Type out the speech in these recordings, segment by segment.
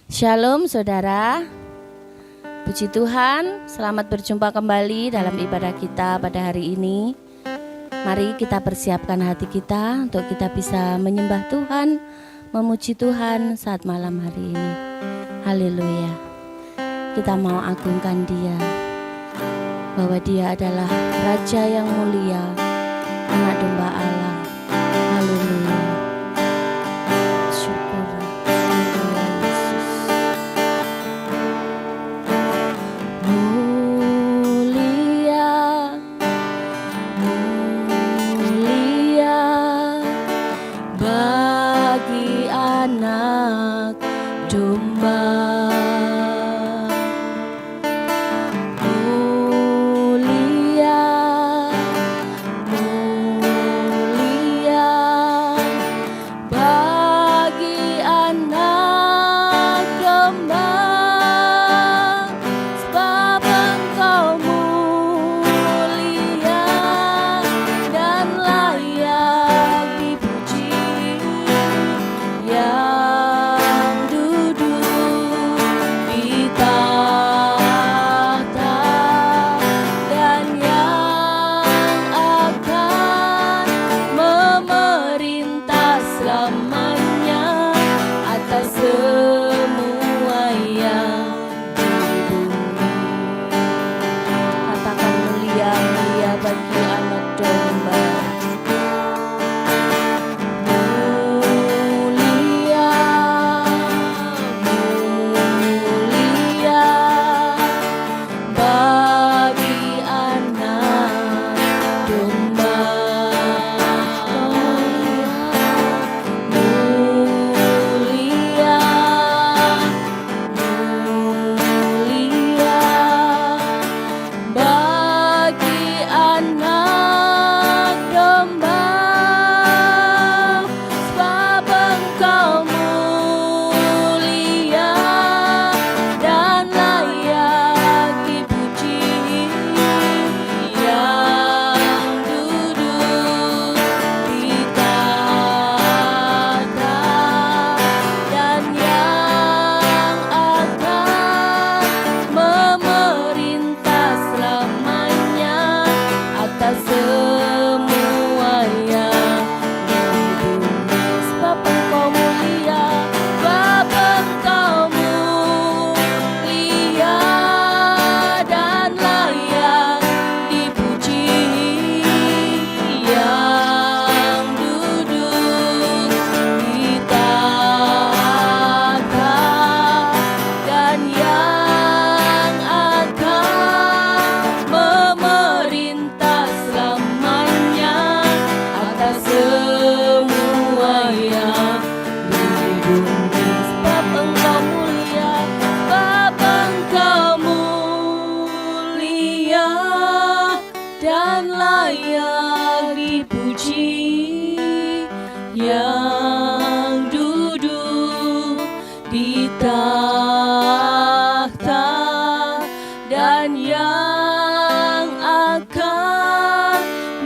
Shalom saudara, puji Tuhan, selamat berjumpa kembali dalam ibadah kita pada hari ini. Mari kita persiapkan hati kita untuk kita bisa menyembah Tuhan, memuji Tuhan saat malam hari ini. Haleluya. Kita mau agungkan Dia, bahwa Dia adalah Raja yang mulia, Anak Domba Allah. Haleluya.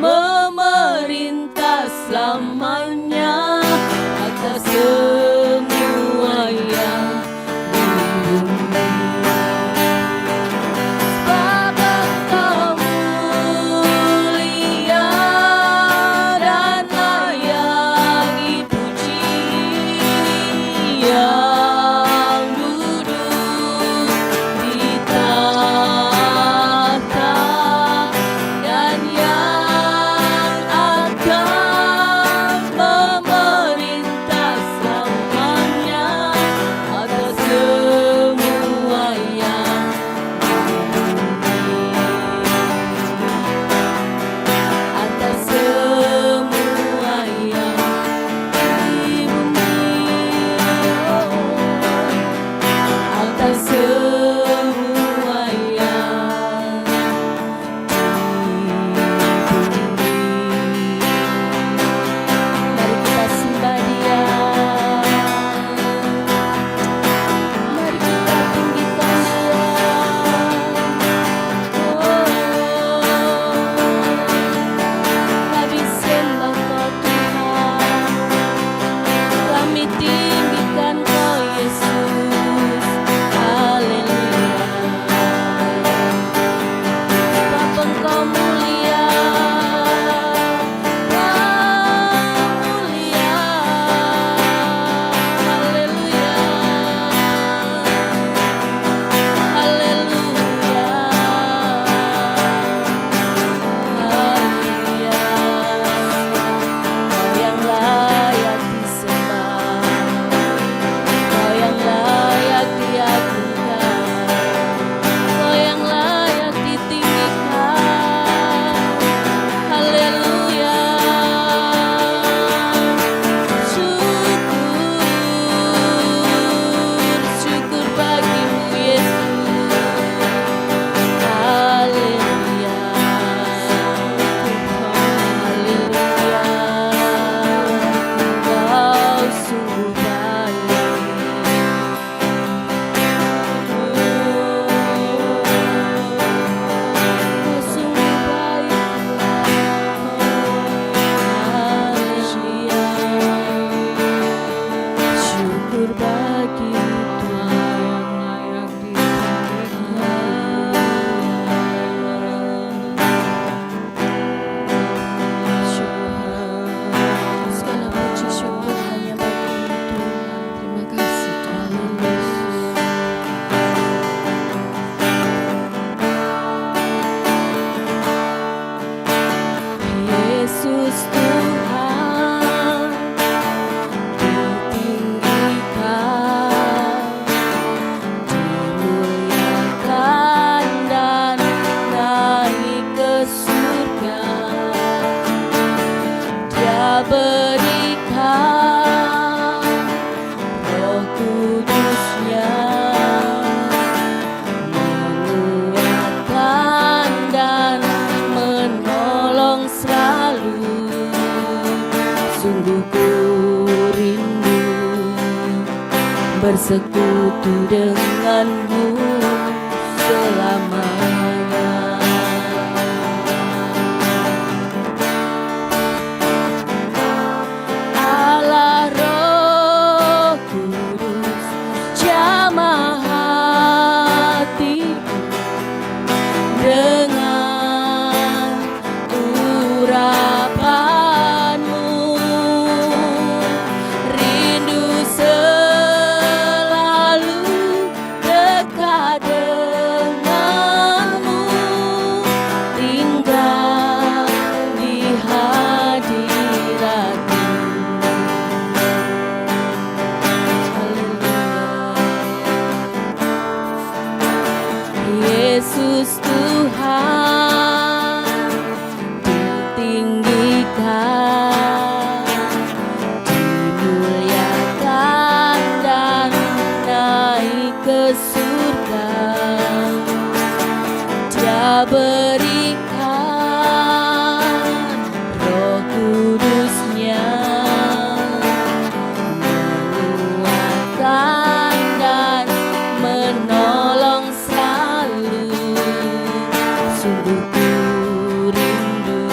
Memerintah Sungguh ku rindu bersekutu denganmu selamanya. Allah Roh Kudus jamah hati dengan urapanmu, rindu selalu dekat denganmu, tinggal di hadiratmu. Yesus Tuhan ditinggikan, dimuliakan dan naik ke surga. Dia berikan Roh Kudus-Nya menguatkan dan menolong selalu. Sungguh ku rindu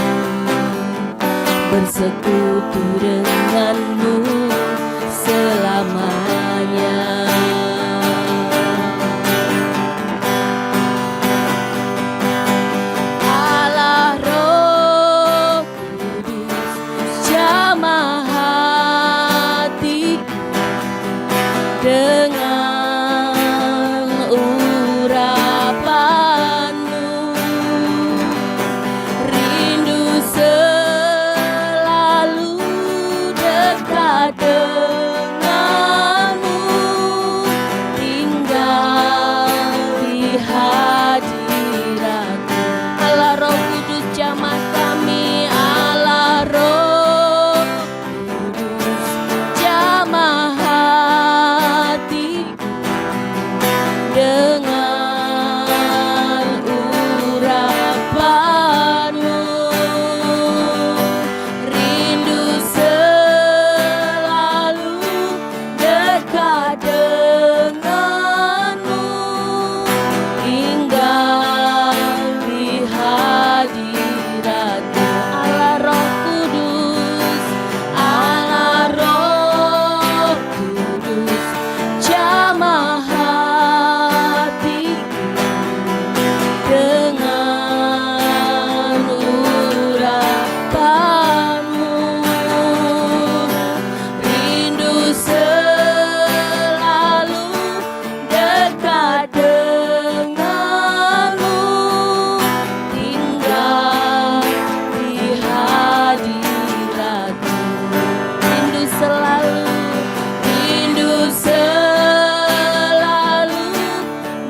bersekutu denganmu selamanya. Allah Roh Kudus jamah hati dengan urapanmu, rindu selalu dekat denganmu, tinggal di hadiratmu. Allah Roh Kudus jamah kami, Allah Roh Kudus jamah hati dengan urapanmu, rindu selalu dekat denganmu, tinggal di hadiratmu. Allah Roh Kudus, Allah Roh Kudus jamah hati dengan urapanmu, rindu selalu dekat denganmu, tinggal di hadiratmu, rindu selalu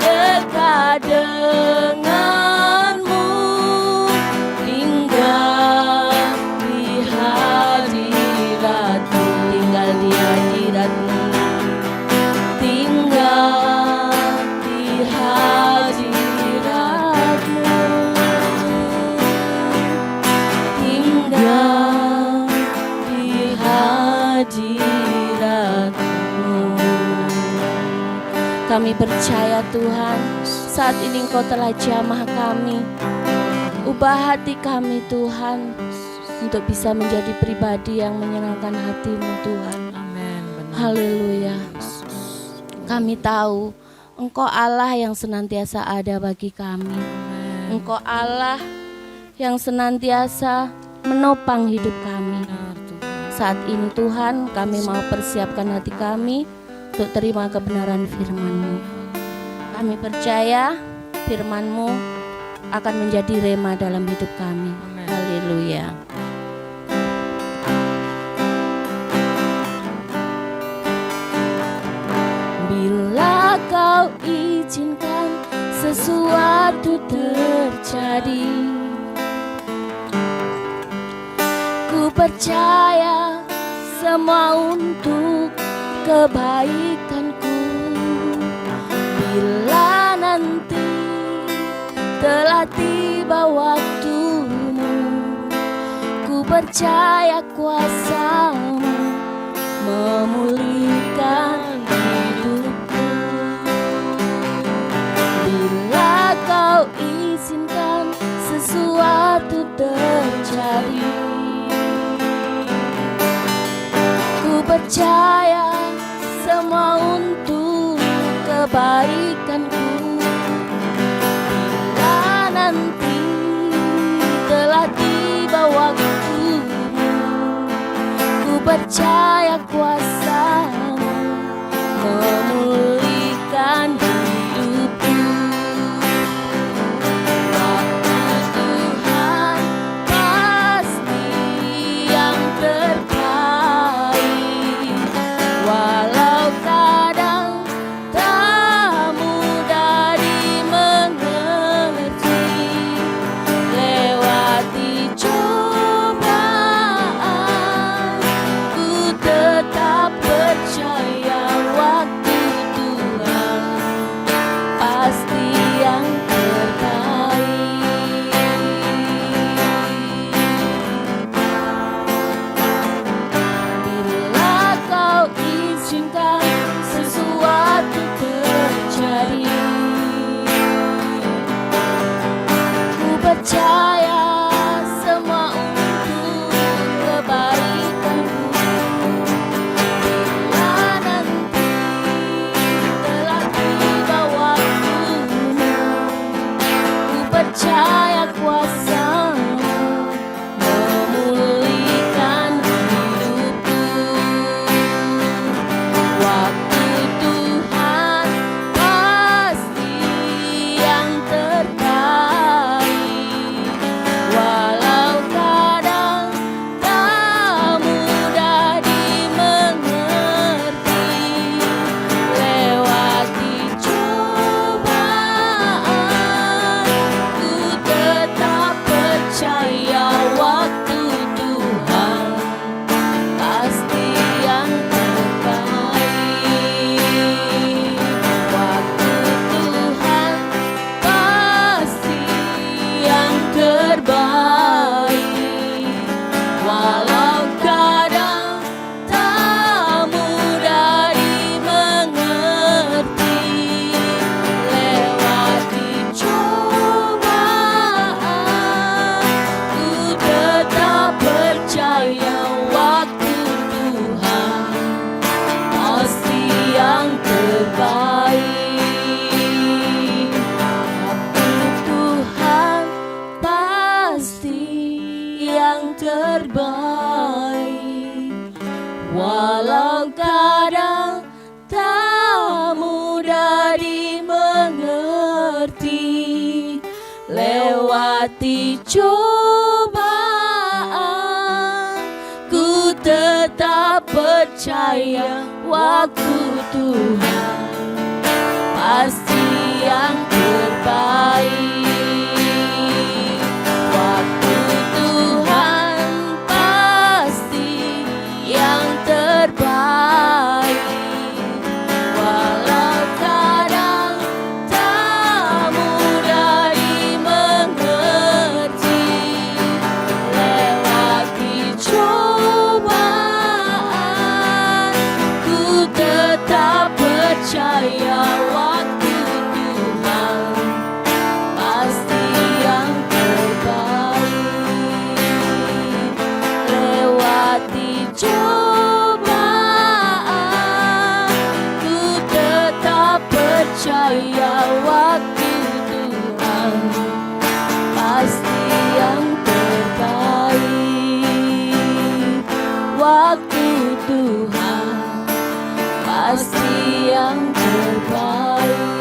dekat denganmu, tinggal di hadiratmu, tinggal di hadiratmu, tinggal di hadiratmu, tinggal di hadiratmu. Kami percaya Tuhan, saat ini Engkau telah jamah kami. Ubah hati kami Tuhan, untuk bisa menjadi pribadi yang menyenangkan hati-Mu Tuhan. Amin. Haleluya. Kami tahu Engkau Allah yang senantiasa ada bagi kami. Amin. Engkau Allah yang senantiasa menopang hidup kami. Benar, Tuhan. Saat ini Tuhan, kami mau persiapkan hati kami untuk terima kebenaran firman-Mu. Kami percaya firman-Mu akan menjadi rema dalam hidup kami. Amin. Haleluya. Bila Kau izinkan sesuatu terjadi, ku percaya semua untuk kebaikanku. Bila nanti telah tiba waktumu, ku percaya kuasa-Mu memulihkan hidupku. Bila Kau izinkan sesuatu terjadi, ku percaya semua untuk kebaikanku. Bila nanti telah tiba waktumu, ku percaya kuasa-Mu memulihkan hidupku. Waktu Tuhan pasti yang terbaik, walau kadang tak mudah dimengerti. Lewati cobaan, ku tetap percaya waktu Tuhan pasti yang terbaik. Bila Kau izinkan sesuatu terjadi, ku percaya semua untuk kebaikanku. Bila nanti telah tiba waktumu, ku percaya kuasa-Mu memulihkan hidupku. Waktu Tuhan pasti yang terbaik, walau kadang tak mudah dimengerti. Lewati cobaan, ku tetap percaya waktu Tuhan pasti yang terbaik. Waktu Tuhan pasti yang terbaik, walau kadang tak mudah dimengerti. Lewati cobaan, ku tetap percaya waktu Tuhan pasti yang terbaik. Waktu Tuhan pasti yang terbaik, walau kadang tak mudah dimengerti. Lewati cobaan, ku tetap percaya waktu Tuhan pasti yang terbaik. Waktu Tuhan pasti yang terbaik, walau kadang tak mudah dimengerti. Lewati cobaan, ku tetap percaya waktu Tuhan pasti yang terbaik. Lewati cobaan, ku tetap percaya waktu Tuhan pasti yang terbaik. Waktu Tuhan pasti yang terbaik.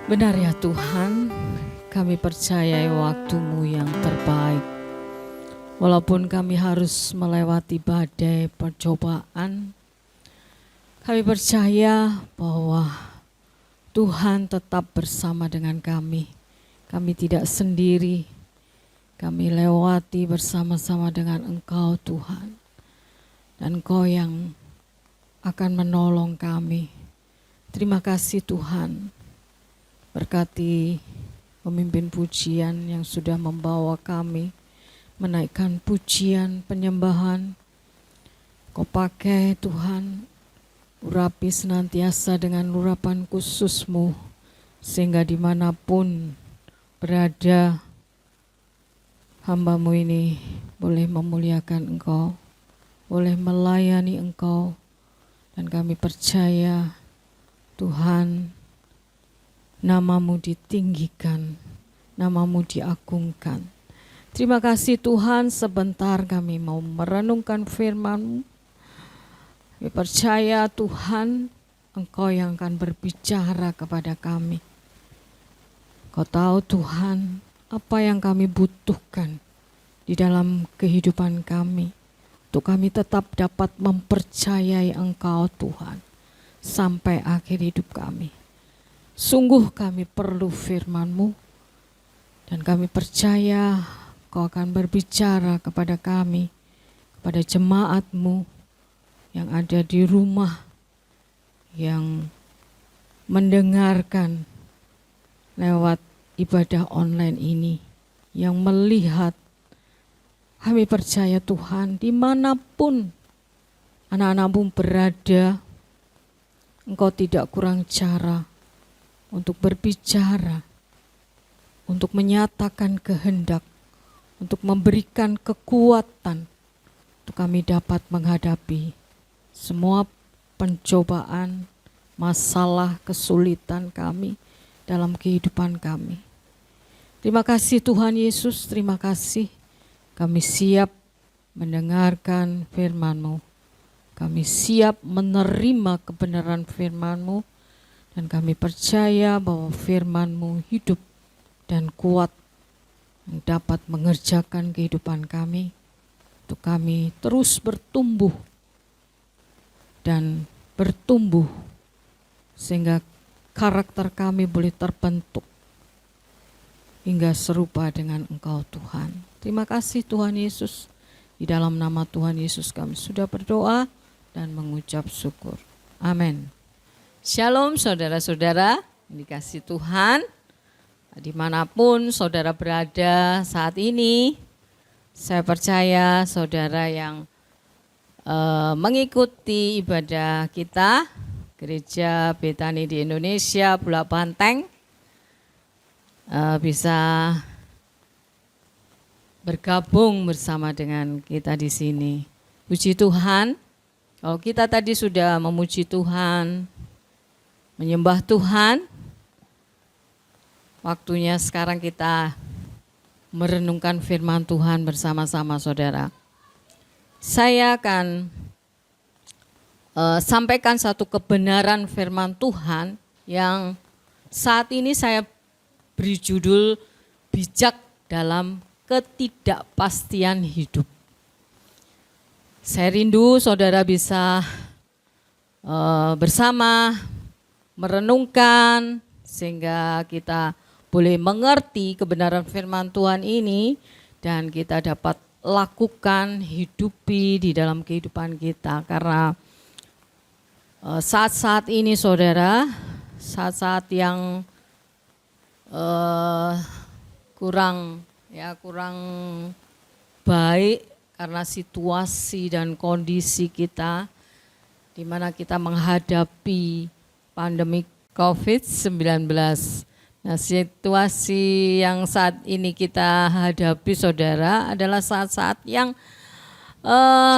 Benar ya Tuhan, kami percayai waktu-Mu yang terbaik. Walaupun kami harus melewati badai percobaan, kami percaya bahwa Tuhan tetap bersama dengan kami. Kami tidak sendiri, kami lewati bersama-sama dengan Engkau Tuhan. Dan Engkau yang akan menolong kami. Terima kasih Tuhan. Berkati pemimpin pujian yang sudah membawa kami menaikkan pujian penyembahan. Kau pakai Tuhan, urapi senantiasa dengan urapan khusus-Mu, sehingga dimanapun berada hamba-Mu ini boleh memuliakan Engkau, boleh melayani Engkau, dan kami percaya Tuhan, nama-Mu ditinggikan, nama-Mu diagungkan. Terima kasih Tuhan, sebentar kami mau merenungkan firman-Mu. Kami percaya Tuhan, Engkau yang akan berbicara kepada kami. Kau tahu Tuhan, apa yang kami butuhkan di dalam kehidupan kami, untuk kami tetap dapat mempercayai Engkau Tuhan, sampai akhir hidup kami. Sungguh kami perlu firman-Mu, dan kami percaya Kau akan berbicara kepada kami, kepada jemaat-Mu yang ada di rumah, yang mendengarkan lewat ibadah online ini, yang melihat. Kami percaya Tuhan, dimanapun anak-anak-Mu berada, Engkau tidak kurang cara untuk berbicara, untuk menyatakan kehendak, untuk memberikan kekuatan, untuk kami dapat menghadapi semua pencobaan, masalah, kesulitan kami dalam kehidupan kami. Terima kasih Tuhan Yesus, terima kasih. Kami siap mendengarkan firman-Mu. Kami siap menerima kebenaran firman-Mu, dan kami percaya bahwa firman-Mu hidup dan kuat, yang dapat mengerjakan kehidupan kami, untuk kami terus bertumbuh dan bertumbuh, sehingga karakter kami boleh terbentuk hingga serupa dengan Engkau Tuhan. Terima kasih Tuhan Yesus. Di dalam nama Tuhan Yesus kami sudah berdoa dan mengucap syukur. Amin. Shalom saudara-saudara yang dikasihi Tuhan. Dimanapun saudara berada saat ini, saya percaya saudara yang mengikuti ibadah kita, Gereja Betani di Indonesia, Bulak Banteng, bisa bergabung bersama dengan kita di sini. Puji Tuhan, kalau kita tadi sudah memuji Tuhan, menyembah Tuhan, waktunya sekarang kita merenungkan firman Tuhan bersama-sama saudara. Saya akan sampaikan satu kebenaran firman Tuhan yang saat ini saya beri judul bijak dalam ketidakpastian hidup. Saya rindu saudara bisa bersama merenungkan sehingga kita boleh mengerti kebenaran firman Tuhan ini dan kita dapat lakukan, hidupi di dalam kehidupan kita. Karena saat-saat ini saudara, saat-saat yang kurang baik karena situasi dan kondisi kita, di mana kita menghadapi pandemi COVID-19. Nah, situasi yang saat ini kita hadapi saudara adalah saat-saat yang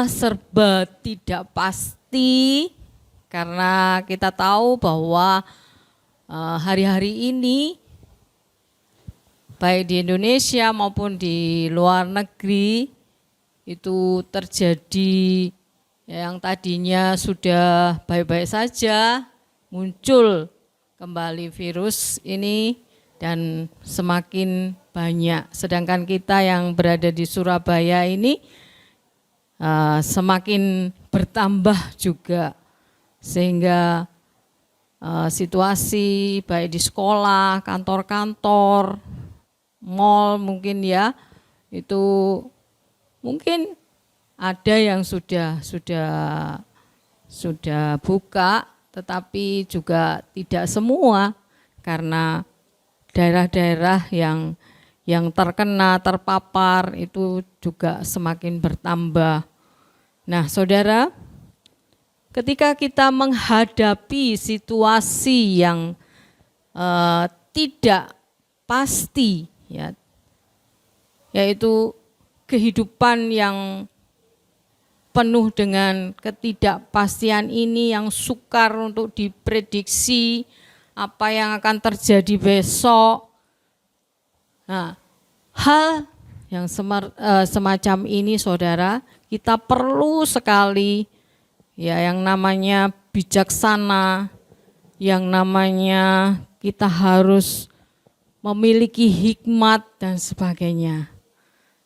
serba tidak pasti, karena kita tahu bahwa hari-hari ini baik di Indonesia maupun di luar negeri itu terjadi yang tadinya sudah baik-baik saja, muncul kembali virus ini dan semakin banyak. Sedangkan kita yang berada di Surabaya ini semakin bertambah juga, sehingga situasi baik di sekolah, kantor-kantor, mal mungkin ya, itu mungkin ada yang sudah buka, tetapi juga tidak semua, karena daerah-daerah yang terkena, terpapar itu juga semakin bertambah. Nah, saudara, ketika kita menghadapi situasi yang tidak pasti, ya, yaitu kehidupan yang penuh dengan ketidakpastian ini yang sukar untuk diprediksi apa yang akan terjadi besok. Nah, hal yang semacam ini, saudara, kita perlu sekali ya yang namanya bijaksana, yang namanya kita harus memiliki hikmat dan sebagainya.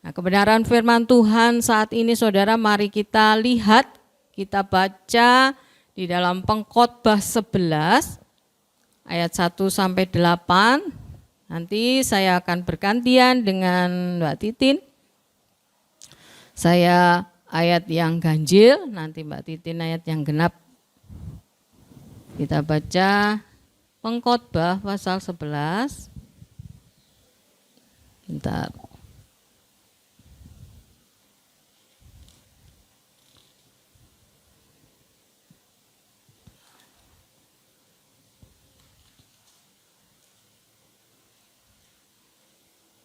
Nah, kebenaran firman Tuhan saat ini, saudara, mari kita lihat, kita baca di dalam Pengkhotbah 11 ayat 1 sampai 8. Nanti saya akan bergantian dengan Mbak Titin. Saya ayat yang ganjil, nanti Mbak Titin ayat yang genap. Kita baca Pengkhotbah pasal 11. Bentar.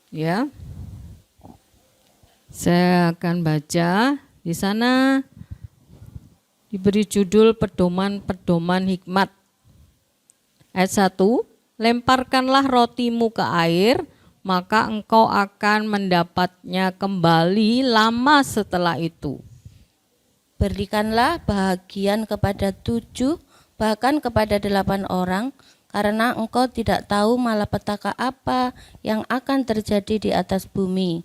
Ya, saya akan baca di sana diberi judul pedoman-pedoman hikmat. Ayat 1, lemparkanlah rotimu ke air, maka engkau akan mendapatnya kembali lama setelah itu. Berikanlah bahagian kepada 7, bahkan kepada 8 orang, karena engkau tidak tahu malapetaka apa yang akan terjadi di atas bumi.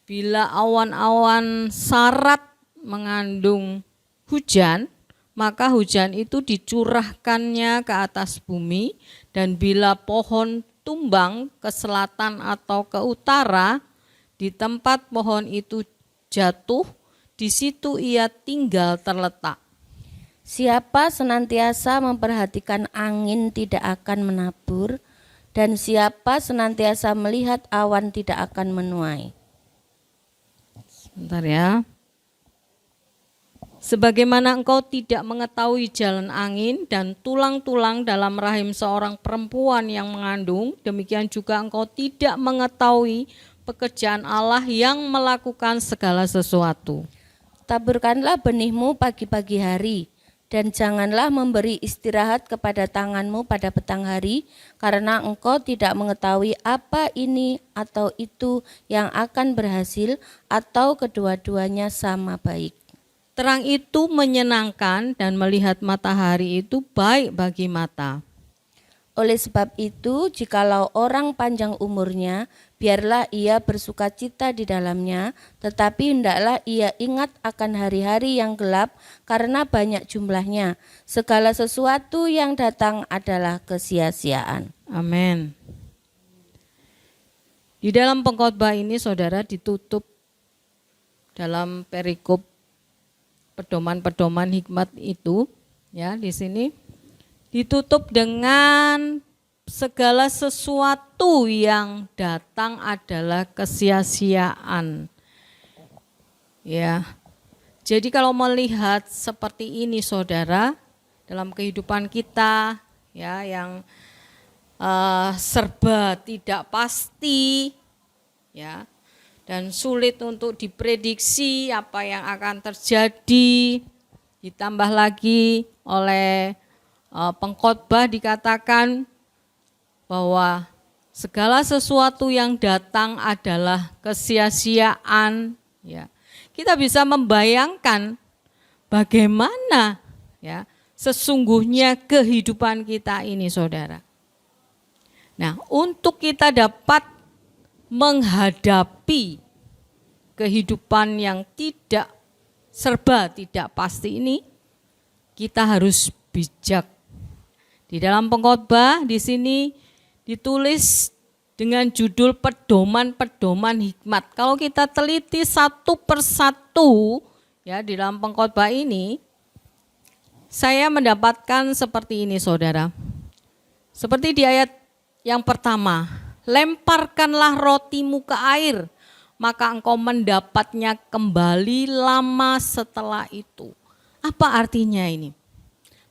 Bila awan-awan sarat mengandung hujan, maka hujan itu dicurahkannya ke atas bumi, dan bila pohon tumbang ke selatan atau ke utara, di tempat pohon itu jatuh, di situ ia tinggal terletak. Siapa senantiasa memperhatikan angin tidak akan menabur, dan siapa senantiasa melihat awan tidak akan menuai. Sebentar ya. Sebagaimana engkau tidak mengetahui jalan angin dan tulang-tulang dalam rahim seorang perempuan yang mengandung, demikian juga engkau tidak mengetahui pekerjaan Allah yang melakukan segala sesuatu. Taburkanlah benihmu pagi-pagi hari, dan janganlah memberi istirahat kepada tanganmu pada petang hari, karena engkau tidak mengetahui apa ini atau itu yang akan berhasil, atau kedua-duanya sama baik. Terang itu menyenangkan, dan melihat matahari itu baik bagi mata. Oleh sebab itu, jikalau orang panjang umurnya, biarlah ia bersukacita di dalamnya, tetapi hendaklah ia ingat akan hari-hari yang gelap, karena banyak jumlahnya. Segala sesuatu yang datang adalah kesia-siaan. Amin. Di dalam pengkhotbah ini, saudara, ditutup dalam perikop pedoman-pedoman hikmat itu, ya, di sini ditutup dengan segala sesuatu yang datang adalah kesia-siaan. Ya. Jadi kalau melihat seperti ini, saudara, dalam kehidupan kita, ya, yang serba tidak pasti, ya, dan sulit untuk diprediksi apa yang akan terjadi, ditambah lagi oleh pengkhotbah dikatakan bahwa segala sesuatu yang datang adalah kesia-siaan, ya. Kita bisa membayangkan bagaimana, ya, sesungguhnya kehidupan kita ini, saudara. Nah, untuk kita dapat menghadapi kehidupan yang serba tidak pasti ini, kita harus bijak. Di dalam pengkhotbah di sini ditulis dengan judul pedoman-pedoman hikmat. Kalau kita teliti satu persatu, ya, di dalam pengkhotbah ini, saya mendapatkan seperti ini, saudara. Seperti di ayat yang pertama, lemparkanlah rotimu ke air, maka engkau mendapatnya kembali lama setelah itu. Apa artinya ini?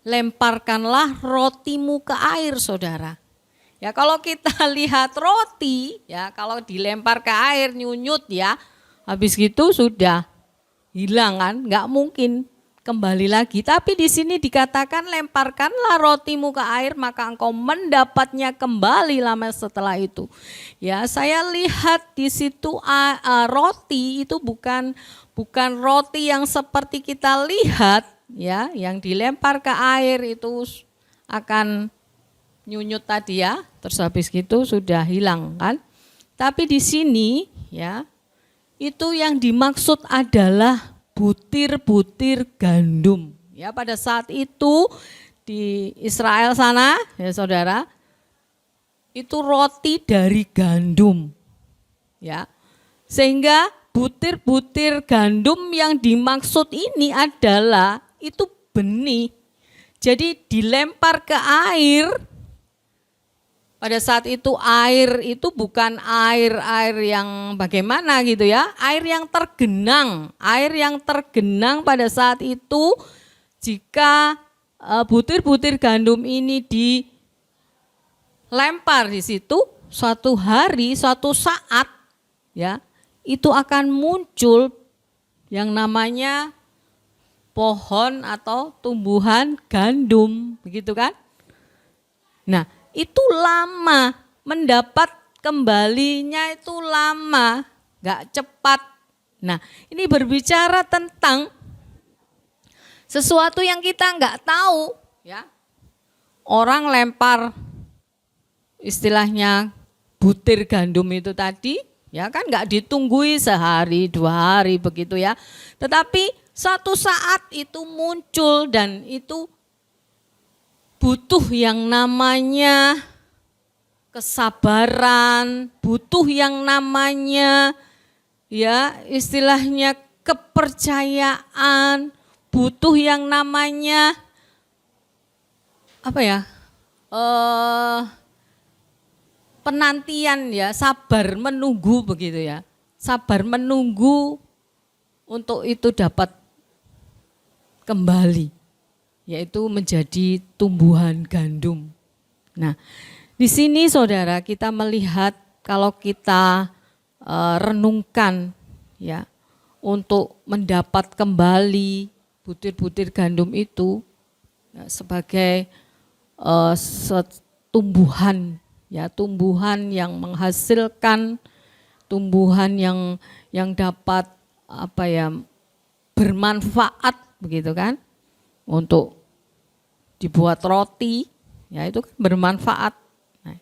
Lemparkanlah rotimu ke air, saudara. Ya kalau kita lihat roti, ya kalau dilempar ke air nyunyut ya, habis gitu sudah hilang kan, nggak mungkin kembali lagi. Tapi di sini dikatakan lemparkanlah rotimu ke air, maka engkau mendapatnya kembali lama setelah itu. Ya saya lihat di situ roti itu bukan roti yang seperti kita lihat ya, yang dilempar ke air itu akan nyunyut tadi ya, terus habis gitu sudah hilang kan. Tapi di sini ya, itu yang dimaksud adalah butir-butir gandum. Ya pada saat itu di Israel sana ya saudara, itu roti dari gandum. Ya. Sehingga butir-butir gandum yang dimaksud ini adalah itu benih. Jadi dilempar ke air. Pada saat itu air itu bukan air yang bagaimana gitu ya, air yang tergenang pada saat itu jika butir-butir gandum ini dilempar di situ, suatu hari, suatu saat ya, itu akan muncul yang namanya pohon atau tumbuhan gandum, begitu kan? Nah, itu lama, mendapat kembalinya itu lama, gak cepat. Nah ini berbicara tentang sesuatu yang kita gak tahu ya. Orang lempar istilahnya butir gandum itu tadi, ya kan gak ditunggui sehari, 2 hari begitu ya. Tetapi suatu saat itu muncul dan itu butuh yang namanya kesabaran, butuh yang namanya ya istilahnya kepercayaan, butuh yang namanya apa ya? Penantian ya, sabar menunggu begitu ya. Sabar menunggu untuk itu dapat kembali, yaitu menjadi tumbuhan gandum. Nah, di sini saudara kita melihat kalau kita renungkan ya untuk mendapat kembali butir-butir gandum itu ya, sebagai tumbuhan ya, tumbuhan yang menghasilkan, tumbuhan yang dapat apa ya bermanfaat begitu kan, untuk dibuat roti ya, itu kan bermanfaat. Nah,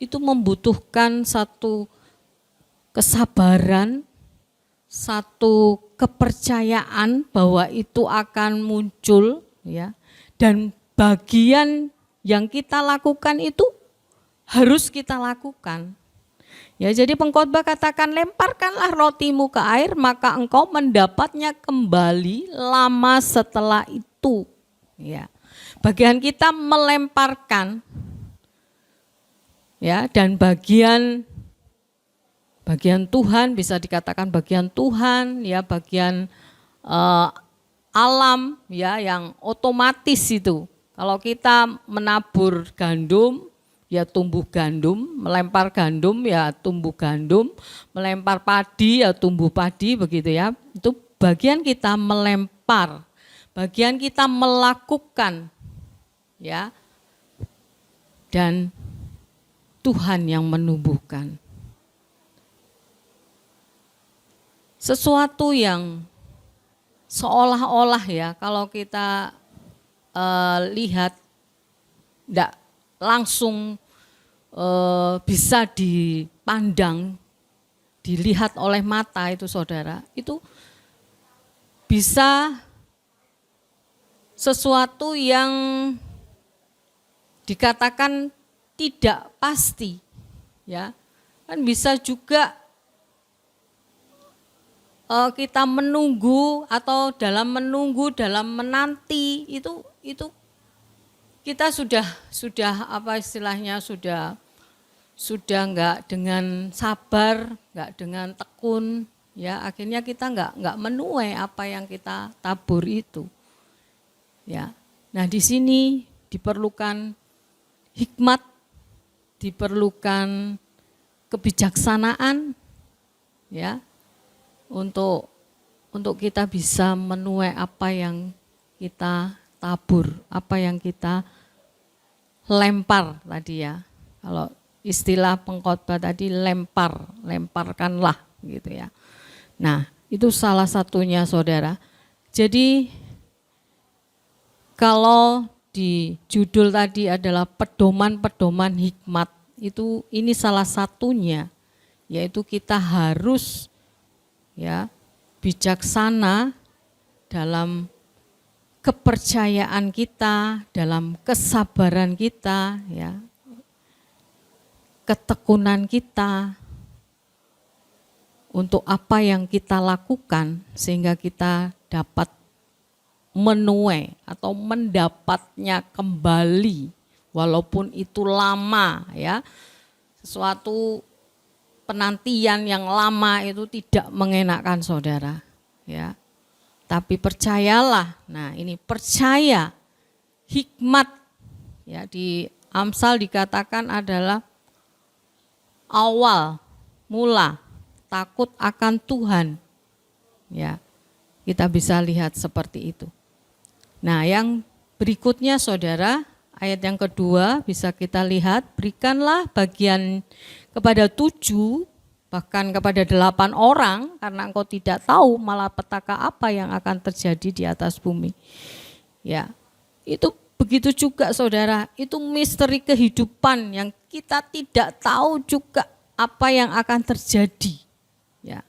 itu membutuhkan satu kesabaran, satu kepercayaan bahwa itu akan muncul ya, dan bagian yang kita lakukan itu harus kita lakukan. Ya, jadi pengkhotbah katakan lemparkanlah rotimu ke air maka engkau mendapatnya kembali lama setelah itu. Ya. Bagian kita melemparkan ya, dan bagian Tuhan bisa dikatakan bagian Tuhan ya, bagian alam ya yang otomatis itu. Kalau kita menabur gandum ya tumbuh gandum, melempar gandum ya tumbuh gandum, melempar padi ya tumbuh padi begitu ya. Itu bagian kita melempar, bagian kita melakukan ya. Dan Tuhan yang menumbuhkan. Sesuatu yang seolah-olah ya kalau kita lihat enggak langsung bisa dipandang, dilihat oleh mata itu saudara, itu bisa sesuatu yang dikatakan tidak pasti, ya kan bisa juga kita menunggu atau dalam menunggu, dalam menanti itu kita sudah apa istilahnya sudah sudah enggak dengan sabar, enggak dengan tekun, ya akhirnya kita enggak menuai apa yang kita tabur itu. Ya. Nah, di sini diperlukan hikmat, diperlukan kebijaksanaan, ya, untuk kita bisa menuai apa yang kita tabur, apa yang kita lempar tadi ya. Kalau istilah pengkhotbah tadi lemparkanlah gitu ya. Nah, itu salah satunya saudara. Jadi kalau di judul tadi adalah pedoman-pedoman hikmat, itu ini salah satunya, yaitu kita harus ya bijaksana dalam kepercayaan kita, dalam kesabaran kita, ya, ketekunan kita untuk apa yang kita lakukan sehingga kita dapat menuai atau mendapatnya kembali walaupun itu lama ya. Sesuatu penantian yang lama itu tidak mengenakkan saudara ya. Tapi percayalah, nah ini percaya, hikmat ya di Amsal dikatakan adalah awal, mula, takut akan Tuhan. Ya, kita bisa lihat seperti itu. Nah yang berikutnya saudara, ayat yang kedua bisa kita lihat, berikanlah bagian kepada 7, bahkan kepada 8 orang, karena engkau tidak tahu malapetaka apa yang akan terjadi di atas bumi. Ya, itu begitu juga saudara, itu misteri kehidupan yang kita tidak tahu juga apa yang akan terjadi. Ya,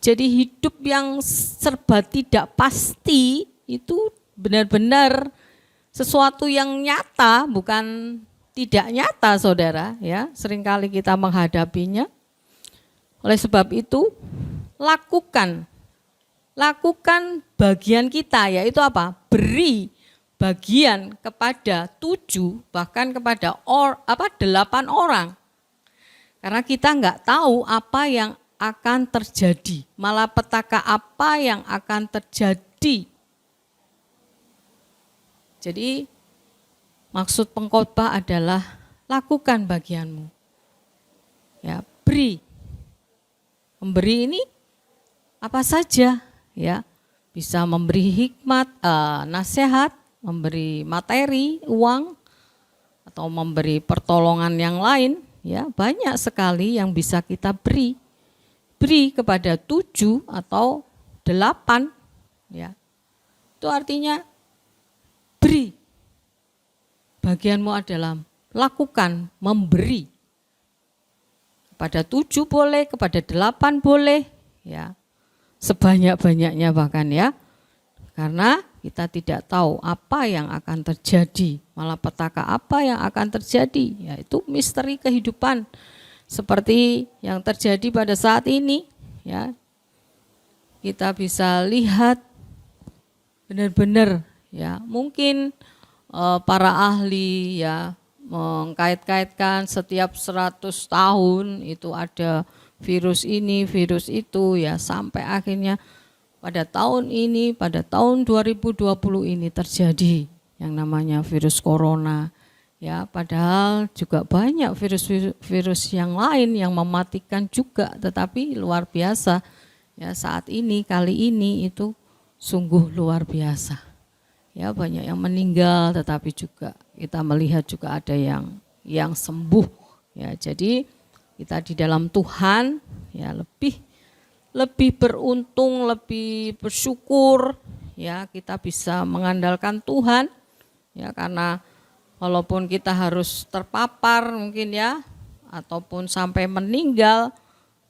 jadi hidup yang serba tidak pasti itu benar-benar sesuatu yang nyata, bukan tidak nyata saudara. Ya, seringkali kita menghadapinya. Oleh sebab itu, lakukan bagian kita, yaitu apa? Beri bagian kepada 7, bahkan kepada 8 orang. Karena kita enggak tahu apa yang akan terjadi, malapetaka apa yang akan terjadi. Jadi maksud pengkhotbah adalah lakukan bagianmu. Ya, beri. Memberi ini apa saja ya, bisa memberi hikmat, nasihat, memberi materi, uang, atau memberi pertolongan yang lain ya, banyak sekali yang bisa kita beri. Beri kepada 7 atau 8 ya. Itu artinya beri. Bagianmu adalah lakukan, memberi. Kepada 7 boleh, kepada 8 boleh, ya, sebanyak-banyaknya bahkan ya, karena kita tidak tahu apa yang akan terjadi, malapetaka apa yang akan terjadi, yaitu misteri kehidupan seperti yang terjadi pada saat ini, ya, kita bisa lihat benar-benar, ya, mungkin para ahli ya mengkait-kaitkan setiap 100 tahun itu ada virus ini, virus itu ya, sampai akhirnya pada tahun ini, pada tahun 2020 ini terjadi yang namanya virus corona. Ya, padahal juga banyak virus yang lain yang mematikan juga, tetapi luar biasa. Ya, saat ini, kali ini itu sungguh luar biasa. Ya, banyak yang meninggal, tetapi juga kita melihat juga ada yang sembuh. Ya, jadi kita di dalam Tuhan ya lebih beruntung, lebih bersyukur ya, kita bisa mengandalkan Tuhan ya, karena walaupun kita harus terpapar mungkin ya, ataupun sampai meninggal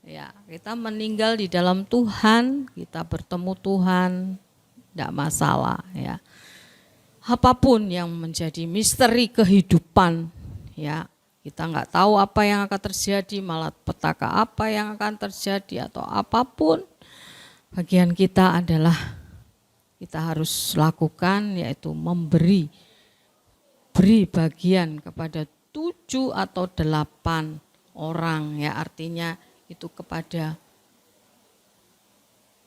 ya, kita meninggal di dalam Tuhan, kita bertemu Tuhan, tidak masalah ya. Apapun yang menjadi misteri kehidupan ya, kita nggak tahu apa yang akan terjadi, malapetaka apa yang akan terjadi atau apapun, bagian kita adalah kita harus lakukan, yaitu beri bagian kepada 7 atau 8 orang, ya artinya itu kepada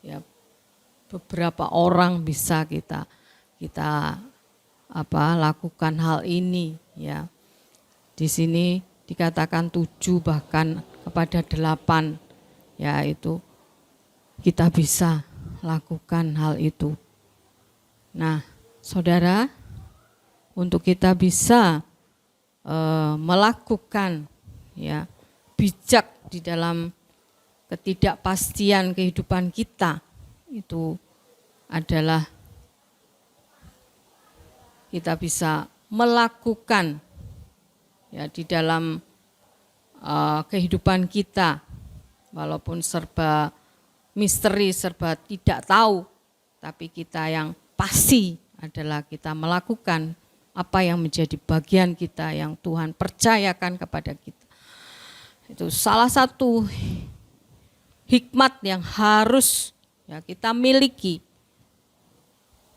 ya beberapa orang bisa kita lakukan hal ini, ya. Di sini dikatakan 7 bahkan kepada 8, ya itu kita bisa lakukan hal itu. Nah, saudara, untuk kita bisa melakukan ya bijak di dalam ketidakpastian kehidupan kita, itu adalah kita bisa melakukan ya di dalam kehidupan kita, walaupun serba misteri, serba tidak tahu, tapi kita yang pasti adalah kita melakukan apa yang menjadi bagian kita yang Tuhan percayakan kepada kita. Itu salah satu hikmat yang harus ya kita miliki,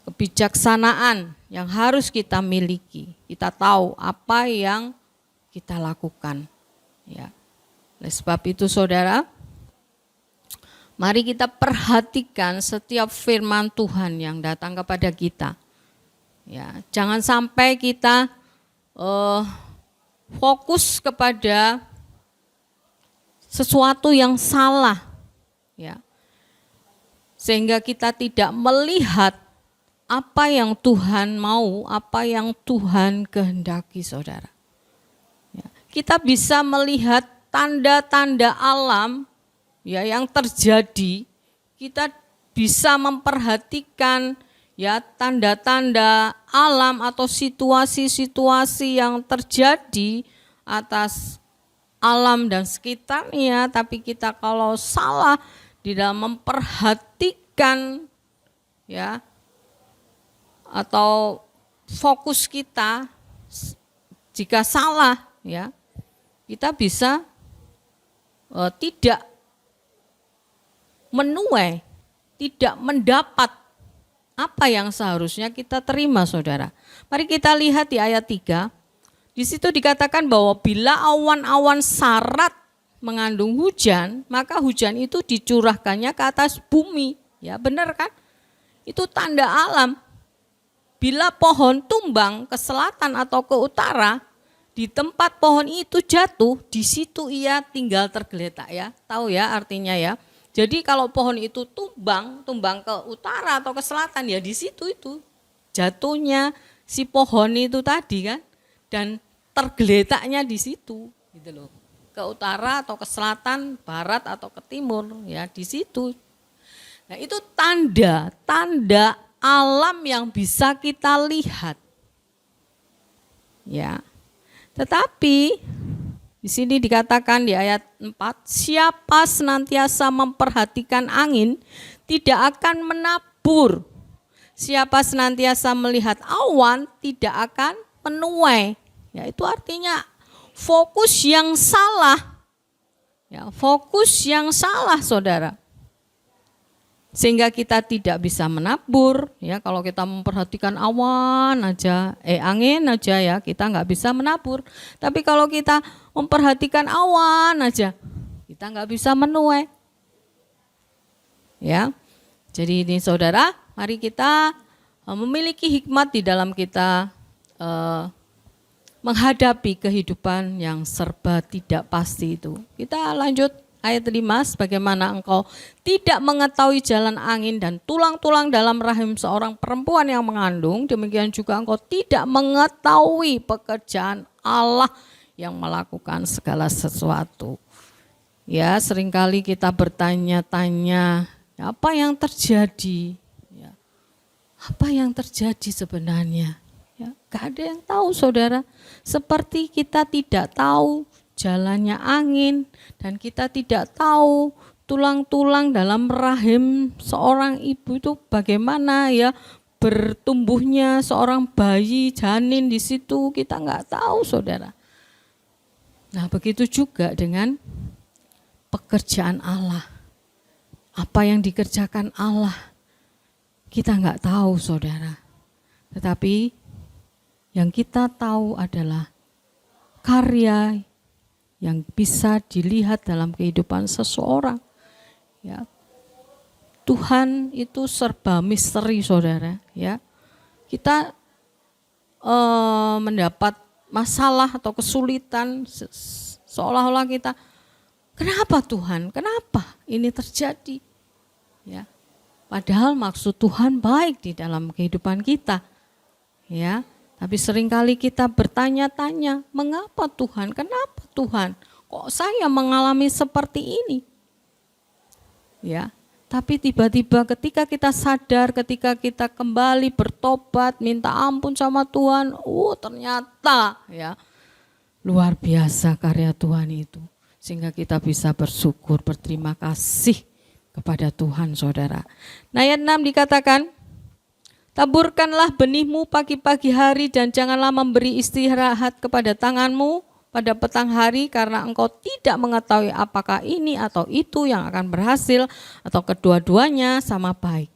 kebijaksanaan yang harus kita miliki. Kita tahu apa yang kita lakukan. Ya. Oleh sebab itu saudara, mari kita perhatikan setiap firman Tuhan yang datang kepada kita. Ya, jangan sampai kita fokus kepada sesuatu yang salah, ya, sehingga kita tidak melihat apa yang Tuhan mau, apa yang Tuhan kehendaki, saudara. Ya, kita bisa melihat tanda-tanda alam, ya, yang terjadi. Kita bisa memperhatikan ya tanda-tanda alam atau situasi-situasi yang terjadi atas alam dan sekitarnya, tapi kita kalau salah di dalam memperhatikan ya atau fokus kita jika salah ya, kita bisa tidak menuai, tidak mendapat apa yang seharusnya kita terima, saudara. Mari kita lihat di ayat 3. Di situ dikatakan bahwa bila awan-awan sarat mengandung hujan, maka hujan itu dicurahkannya ke atas bumi. Ya, benar kan? Itu tanda alam. Bila pohon tumbang ke selatan atau ke utara, di tempat pohon itu jatuh, di situ ia tinggal tergeletak, ya. Tahu ya artinya ya. Jadi kalau pohon itu tumbang ke utara atau ke selatan, ya di situ itu jatuhnya si pohon itu tadi kan, dan tergeletaknya di situ, gitu loh. Ke utara atau ke selatan, barat atau ke timur, ya di situ. Nah itu tanda alam yang bisa kita lihat, ya. Tetapi di sini dikatakan di ayat 4, siapa senantiasa memperhatikan angin tidak akan menabur. Siapa senantiasa melihat awan tidak akan menuai. Ya, itu artinya fokus yang salah. Ya, fokus yang salah, saudara. Sehingga kita tidak bisa menabur, ya kalau kita memperhatikan awan aja, angin aja ya kita nggak bisa menabur. Tapi kalau kita memperhatikan awan aja, kita nggak bisa menuai. Ya, jadi ini saudara, mari kita memiliki hikmat di dalam kita menghadapi kehidupan yang serba tidak pasti itu. Kita lanjut. Ayat 5, bagaimana engkau tidak mengetahui jalan angin dan tulang-tulang dalam rahim seorang perempuan yang mengandung, demikian juga engkau tidak mengetahui pekerjaan Allah yang melakukan segala sesuatu. Ya, seringkali kita bertanya-tanya, apa yang terjadi? Ya, apa yang terjadi sebenarnya? Ya, gak ada yang tahu, saudara. Seperti kita tidak tahu jalannya angin, dan kita tidak tahu tulang-tulang dalam rahim seorang ibu itu bagaimana ya bertumbuhnya seorang bayi janin di situ, kita nggak tahu, saudara. Nah begitu juga dengan pekerjaan Allah, apa yang dikerjakan Allah kita nggak tahu, saudara. Tetapi yang kita tahu adalah karya yang bisa dilihat dalam kehidupan seseorang. Ya. Tuhan itu serba misteri, saudara. Ya. Kita mendapat masalah atau kesulitan seolah-olah kita, kenapa Tuhan? Kenapa ini terjadi? Ya. Padahal maksud Tuhan baik di dalam kehidupan kita. Ya. Tapi seringkali kita bertanya-tanya, mengapa Tuhan? Kenapa Tuhan? Kok saya mengalami seperti ini? Ya. Tapi tiba-tiba ketika kita sadar, ketika kita kembali bertobat, minta ampun sama Tuhan, ternyata ya luar biasa karya Tuhan itu. Sehingga kita bisa bersyukur, berterima kasih kepada Tuhan, saudara. Nah, ayat 6 dikatakan, taburkanlah benihmu pagi-pagi hari dan janganlah memberi istirahat kepada tanganmu pada petang hari, karena engkau tidak mengetahui apakah ini atau itu yang akan berhasil atau kedua-duanya sama baik.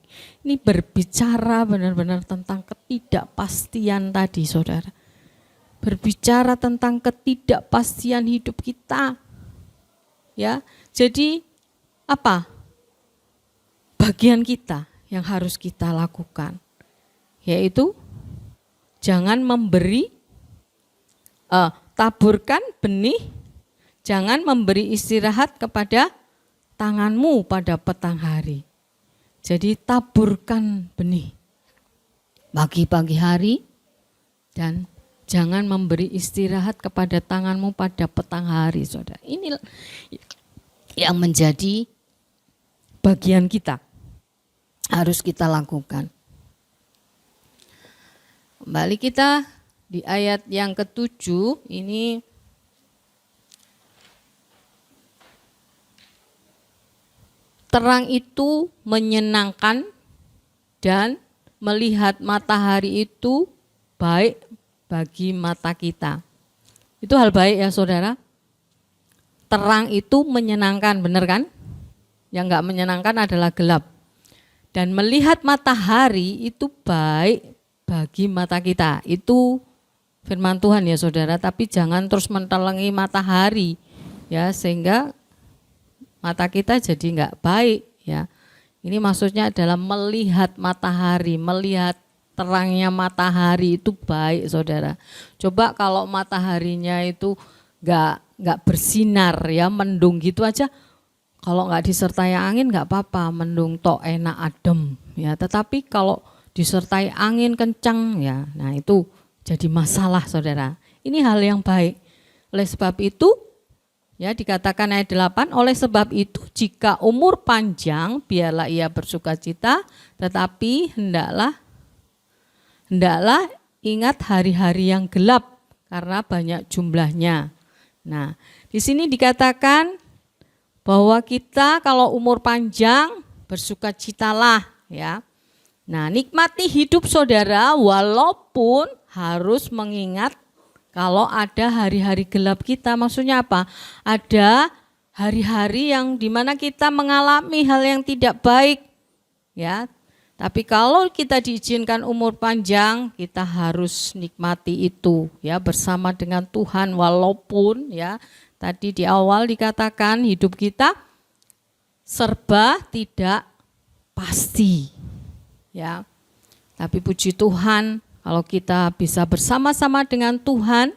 Ini berbicara benar-benar tentang ketidakpastian tadi, saudara. Berbicara tentang ketidakpastian hidup kita. Ya, jadi apa? Bagian kita yang harus kita lakukan, yaitu jangan memberi taburkan benih, jangan memberi istirahat kepada tanganmu pada petang hari. Jadi taburkan benih pagi-pagi hari dan jangan memberi istirahat kepada tanganmu pada petang hari, saudara. Ini yang menjadi bagian kita, harus kita lakukan. Kembali kita di ayat yang ke-7 ini, terang itu menyenangkan dan melihat matahari itu baik bagi mata kita. Itu hal baik ya, saudara. Terang itu menyenangkan, benar kan? Yang enggak menyenangkan adalah gelap. Dan melihat matahari itu baik bagi mata kita. Itu firman Tuhan ya, saudara. Tapi jangan terus mentelengi matahari ya, sehingga mata kita jadi enggak baik ya. Ini maksudnya adalah melihat matahari, melihat terangnya matahari itu baik, saudara. Coba kalau mataharinya itu enggak bersinar ya, mendung gitu aja. Kalau enggak disertai angin enggak apa-apa, mendung tok enak adem ya. Tetapi kalau disertai angin kencang ya, nah itu jadi masalah, saudara. Ini hal yang baik. Oleh sebab itu ya, dikatakan ayat 8, oleh sebab itu jika umur panjang biarlah ia bersukacita, tetapi hendaklah ingat hari-hari yang gelap karena banyak jumlahnya. Nah, di sini dikatakan bahwa kita kalau umur panjang bersukacitalah ya. Nah, nikmati hidup, saudara, walaupun harus mengingat kalau ada hari-hari gelap kita. Maksudnya apa? Ada hari-hari yang dimana kita mengalami hal yang tidak baik ya. Tapi kalau kita diizinkan umur panjang, kita harus nikmati itu ya, bersama dengan Tuhan, walaupun ya tadi di awal dikatakan hidup kita serba tidak pasti ya. Tapi puji Tuhan kalau kita bisa bersama-sama dengan Tuhan,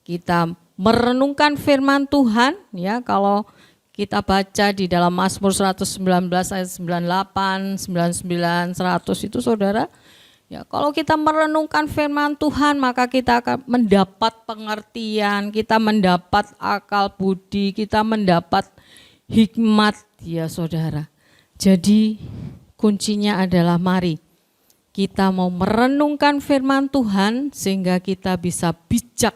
kita merenungkan firman Tuhan ya. Kalau kita baca di dalam Mazmur 119 ayat 98, 99, 100 itu, saudara, ya, kalau kita merenungkan firman Tuhan maka kita akan mendapat pengertian, kita mendapat akal budi, kita mendapat hikmat ya, saudara. Jadi kuncinya adalah mari kita mau merenungkan firman Tuhan sehingga kita bisa bijak,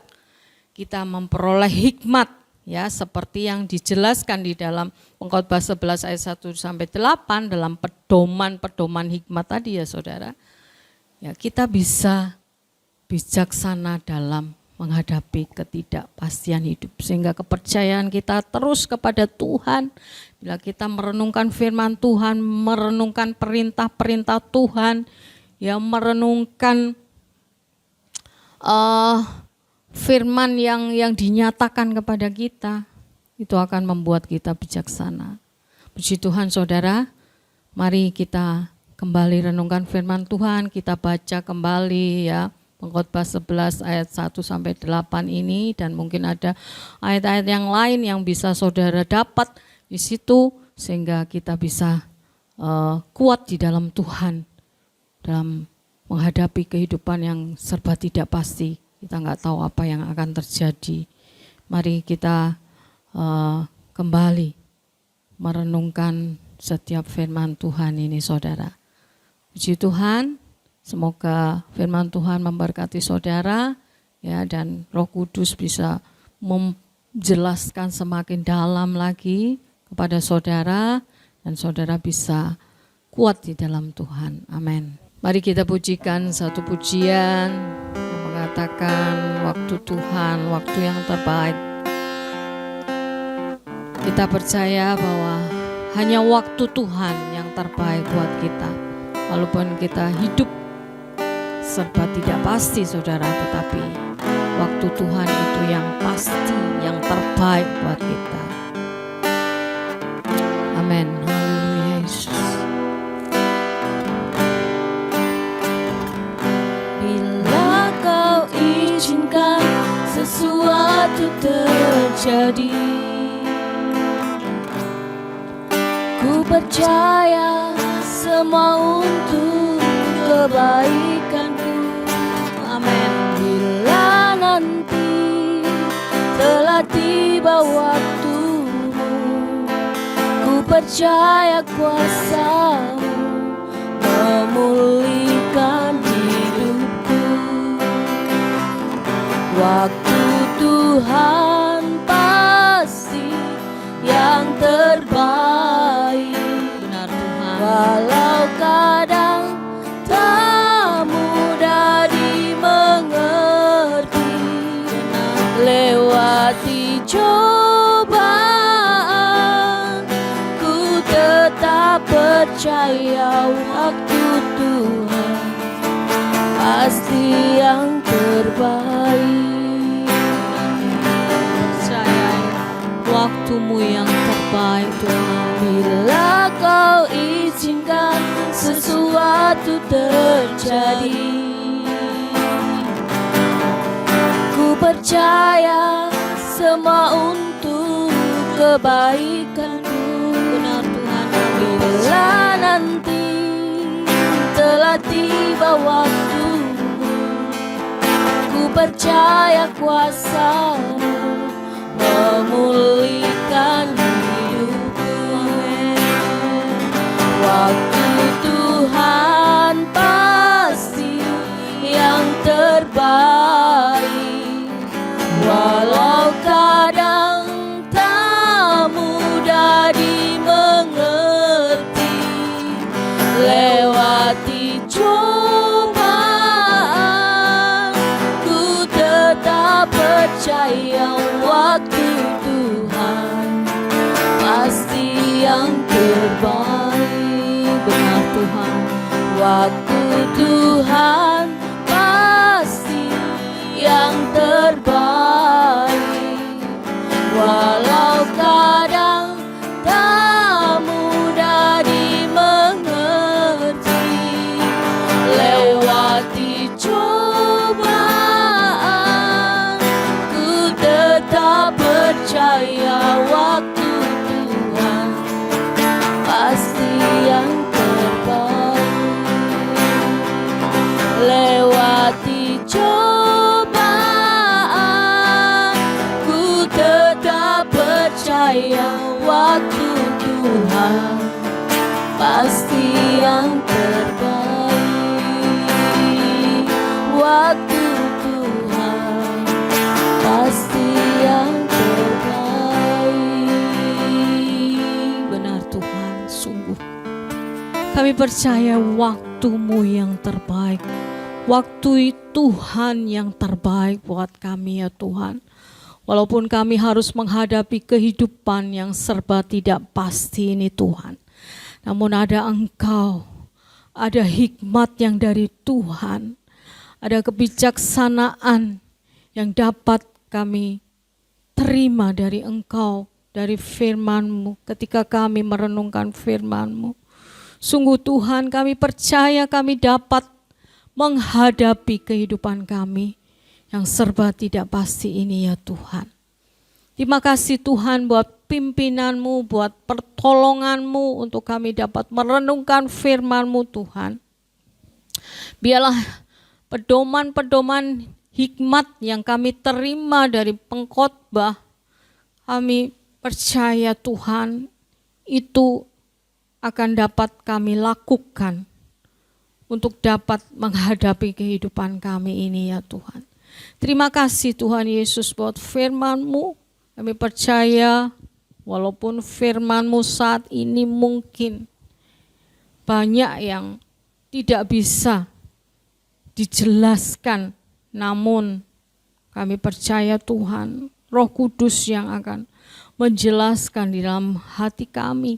kita memperoleh hikmat ya, seperti yang dijelaskan di dalam Pengkhotbah 11 ayat 1 sampai 8 dalam pedoman hikmat tadi ya, saudara. Ya, kita bisa bijaksana dalam menghadapi ketidakpastian hidup sehingga kepercayaan kita terus kepada Tuhan. Bila kita merenungkan firman Tuhan, merenungkan perintah-perintah Tuhan, ya, merenungkan firman yang dinyatakan kepada kita, itu akan membuat kita bijaksana. Puji Tuhan saudara, mari kita kembali renungkan firman Tuhan, kita baca kembali ya Pengkhotbah 11 ayat 1 sampai 8 ini, dan mungkin ada ayat-ayat yang lain yang bisa saudara dapat di situ sehingga kita bisa kuat di dalam Tuhan dalam menghadapi kehidupan yang serba tidak pasti. Kita nggak tahu apa yang akan terjadi. Mari kita kembali merenungkan setiap firman Tuhan ini saudara. Puji Tuhan. Semoga firman Tuhan memberkati saudara ya, dan Roh Kudus bisa menjelaskan semakin dalam lagi kepada saudara dan saudara bisa kuat di dalam Tuhan. Amin. Mari kita pujikan satu pujian yang mengatakan waktu Tuhan, waktu yang terbaik. Kita percaya bahwa hanya waktu Tuhan yang terbaik buat kita. Walaupun kita hidup serba tidak pasti saudara, tetapi waktu Tuhan itu yang pasti, yang terbaik buat kita. Amin. Haleluya Yesus. Bila kau izinkan sesuatu terjadi, ku percaya semua untuk kebaikanku. Amin. Bila nanti telah tiba waktumu, ku percaya kuasa-Mu memulihkan hidupku. Waktu Tuhan pasti yang terbaik. Benar Tuhan. Walau kadang tak mudah dimengerti, lewati cobaan, ku tetap percaya waktu Tuhan pasti yang terbaik. Percaya waktu-Mu yang terbaik Tuhan. Bila kau izinkan sesuatu terjadi, ku percaya semua untuk kebaikanku. Benar Tuhan. Bila nanti telah tiba waktumu, ku percaya kuasa-Mu memulihkan hidupku. Waktu Tuhan pasti yang terbaik. Walau kadang tak mudah dimengerti, lewati cobaan, ku tetap percaya waktu Tuhan pasti yang terbaik. Benar Tuhan. Waktu Tuhan pasti yang terbaik. Walau kadang tak mudah dimengerti, lewati cobaan, ku tetap percaya waktu Tuhan pasti yang lewati cobaan, ku tetap percaya waktu Tuhan pasti yang terbaik. Waktu Tuhan pasti yang terbaik. Benar Tuhan, sungguh kami percaya waktu-Mu yang terbaik. Waktu Tuhan yang terbaik buat kami ya Tuhan. Walaupun kami harus menghadapi kehidupan yang serba tidak pasti ini Tuhan. Namun ada Engkau, ada hikmat yang dari Tuhan, ada kebijaksanaan yang dapat kami terima dari Engkau, dari firman-Mu ketika kami merenungkan firman-Mu. Sungguh Tuhan, kami percaya kami dapat menghadapi kehidupan kami yang serba tidak pasti ini ya Tuhan. Terima kasih Tuhan buat pimpinan-Mu, buat pertolongan-Mu untuk kami dapat merenungkan firman-Mu Tuhan. Biarlah pedoman-pedoman hikmat yang kami terima dari pengkhotbah, kami percaya Tuhan itu akan dapat kami lakukan untuk dapat menghadapi kehidupan kami ini ya Tuhan. Terima kasih Tuhan Yesus buat firman-Mu. Kami percaya walaupun firman-Mu saat ini mungkin banyak yang tidak bisa dijelaskan, namun kami percaya Tuhan, Roh Kudus yang akan menjelaskan di dalam hati kami,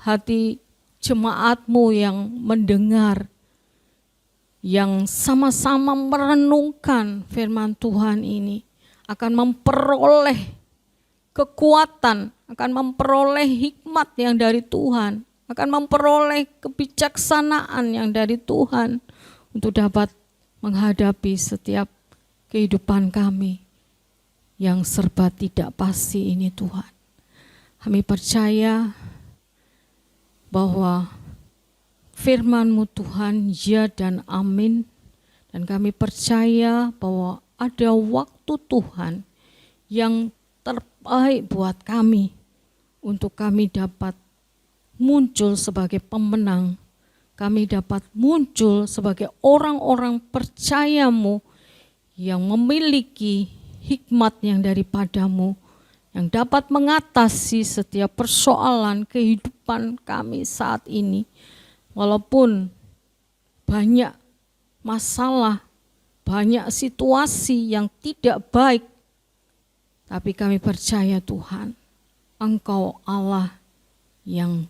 hati jemaat-Mu yang mendengar, yang sama-sama merenungkan firman Tuhan ini, akan memperoleh kekuatan, akan memperoleh hikmat yang dari Tuhan, akan memperoleh kebijaksanaan yang dari Tuhan untuk dapat menghadapi setiap kehidupan kami yang serba tidak pasti ini Tuhan. Kami percaya bahwa firman-Mu Tuhan ya dan amin, dan kami percaya bahwa ada waktu Tuhan yang terbaik buat kami untuk kami dapat muncul sebagai pemenang, kami dapat muncul sebagai orang-orang percaya-Mu yang memiliki hikmat yang daripada-Mu, yang dapat mengatasi setiap persoalan kehidupan kami saat ini. Walaupun banyak masalah, banyak situasi yang tidak baik, tapi kami percaya Tuhan, Engkau Allah yang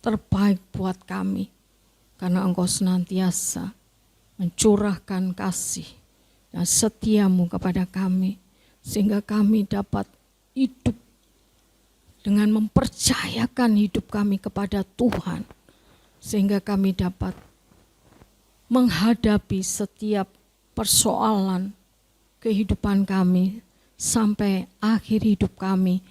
terbaik buat kami. Karena Engkau senantiasa mencurahkan kasih dan setia-Mu kepada kami. Sehingga kami dapat hidup dengan mempercayakan hidup kami kepada Tuhan. Sehingga kami dapat menghadapi setiap persoalan kehidupan kami. Sampai akhir hidup kami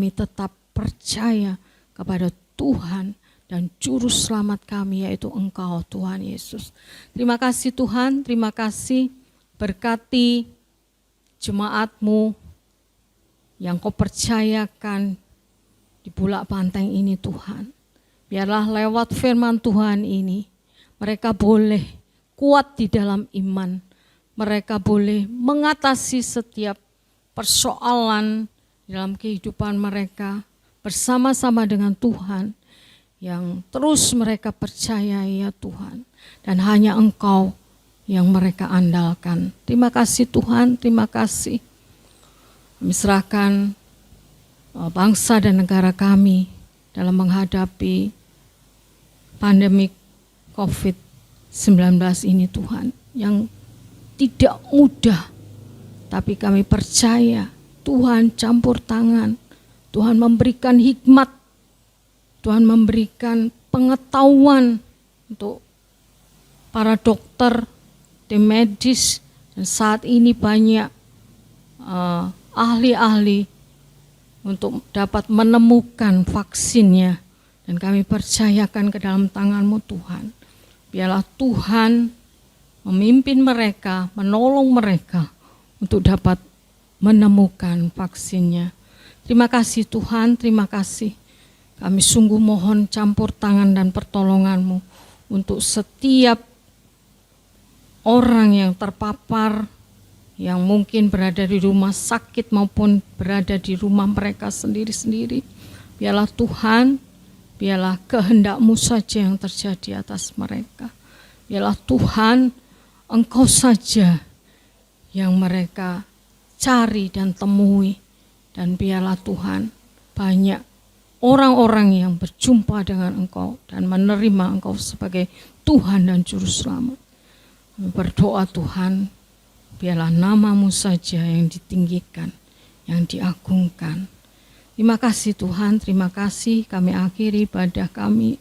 tetap percaya kepada Tuhan dan Juru Selamat kami, yaitu Engkau Tuhan Yesus. Terima kasih Tuhan, terima kasih, berkati jemaat-Mu yang Kau percayakan di Bulak Banteng ini Tuhan. Biarlah lewat firman Tuhan ini, mereka boleh kuat di dalam iman, mereka boleh mengatasi setiap persoalan dalam kehidupan mereka bersama-sama dengan Tuhan yang terus mereka percayai ya Tuhan, dan hanya Engkau yang mereka andalkan. Terima kasih Tuhan, terima kasih. Kami serahkan bangsa dan negara kami dalam menghadapi pandemi COVID-19 ini Tuhan, yang tidak mudah. Tapi kami percaya Tuhan campur tangan, Tuhan memberikan hikmat, Tuhan memberikan pengetahuan untuk para dokter, tim medis, dan saat ini banyak ahli-ahli untuk dapat menemukan vaksinnya. Dan kami percayakan ke dalam tangan-Mu Tuhan. Biarlah Tuhan memimpin mereka, menolong mereka untuk dapat menemukan vaksinnya. Terima kasih Tuhan, terima kasih. Kami sungguh mohon campur tangan dan pertolongan-Mu untuk setiap orang yang terpapar, yang mungkin berada di rumah sakit maupun berada di rumah mereka sendiri-sendiri. Biarlah Tuhan, biarlah kehendak-Mu saja yang terjadi atas mereka. Biarlah Tuhan, Engkau saja yang mereka cari dan temui, dan biarlah Tuhan banyak orang-orang yang berjumpa dengan Engkau dan menerima Engkau sebagai Tuhan dan Juru Selamat. Kami berdoa Tuhan, Biarlah nama-Mu saja yang ditinggikan, yang diagungkan. Terima kasih Tuhan, terima kasih. Kami akhiri ibadah kami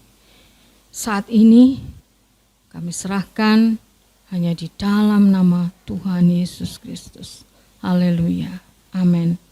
saat ini. Kami serahkan hanya di dalam nama Tuhan Yesus Kristus. Haleluya. Amin.